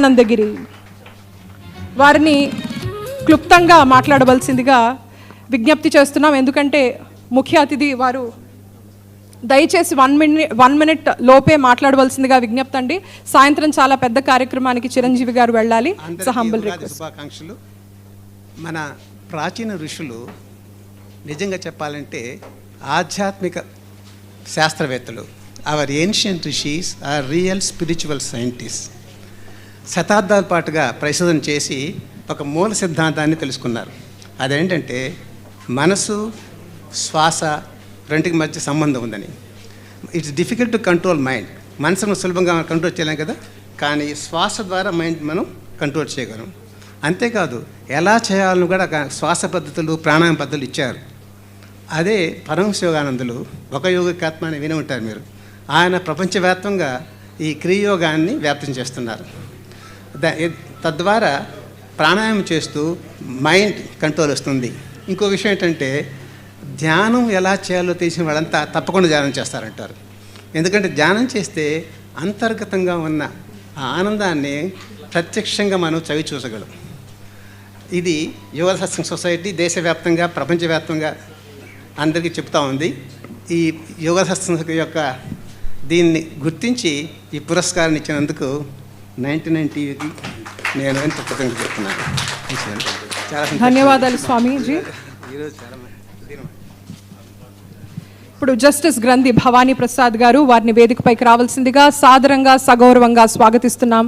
యోగానందగిరి వారిని క్లుప్తంగా మాట్లాడవలసిందిగా విజ్ఞప్తి చేస్తున్నాం. ఎందుకంటే ముఖ్య అతిథి వారు. దయచేసి 1 మినిట్ లోపే మాట్లాడవలసిందిగా విజ్ఞప్తి అండి. సాయంత్రం చాలా పెద్ద కార్యక్రమానికి చిరంజీవి గారు వెళ్ళాలి. శుభాకాంక్షలు. మన ప్రాచీన ఋషులు నిజంగా చెప్పాలంటే ఆధ్యాత్మిక శాస్త్రవేత్తలు. Our ancient rishis are real spiritual scientist. శతాబ్దాల పాటుగా పరిశోధన చేసి ఒక మూల సిద్ధాంతాన్ని తెలుసుకున్నారు. అదేంటంటే మనసు శ్వాస రెండింటికి మధ్య సంబంధం ఉందని. It's difficult to control mind. మనసును సులభంగా కంట్రోల్ చేయలేం కదా, కానీ శ్వాస ద్వారా మైండ్ మనం కంట్రోల్ చేయగలం. అంతేకాదు ఎలా చేయాలని కూడా శ్వాస పద్ధతులు ప్రాణాయామ పద్ధతులు ఇచ్చారు. అదే పరమహంస యోగానందులు ఒక యోగికాత్మ అని విని ఉంటారు మీరు. ఆయన ప్రపంచవ్యాప్తంగా ఈ క్రియోగాన్ని వ్యాప్తం చేస్తున్నారు. తద్వారా ప్రాణాయామం చేస్తూ మైండ్ కంట్రోల్ వస్తుంది. ఇంకో విషయం ఏంటంటే ధ్యానం ఎలా చేయాలో తెలిసిన వాళ్ళంతా తప్పకుండా ధ్యానం చేస్తారంటారు. ఎందుకంటే ధ్యానం చేస్తే అంతర్గతంగా ఉన్న ఆ ఆనందాన్ని ప్రత్యక్షంగా మనం చవి చూసగలం. ఇది యోగా సత్సంగ సొసైటీ దేశవ్యాప్తంగా ప్రపంచవ్యాప్తంగా అందరికీ చెప్తా ఉంది. ఈ యోగా సత్సంగ యొక్క దీన్ని గుర్తించి ఈ పురస్కారాన్ని ఇచ్చినందుకు 99 టీవీకి నేను ఎంత కృతజ్ఞత చెప్తున్నాను. చాలా ధన్యవాదాలు స్వామీజీ. ఇప్పుడు జస్టిస్ గ్రంథి భవానీ ప్రసాద్ గారు వారిని వేదికపైకి రావాల్సిందిగా సాదరంగా సగౌరవంగా స్వాగతిస్తున్నాం.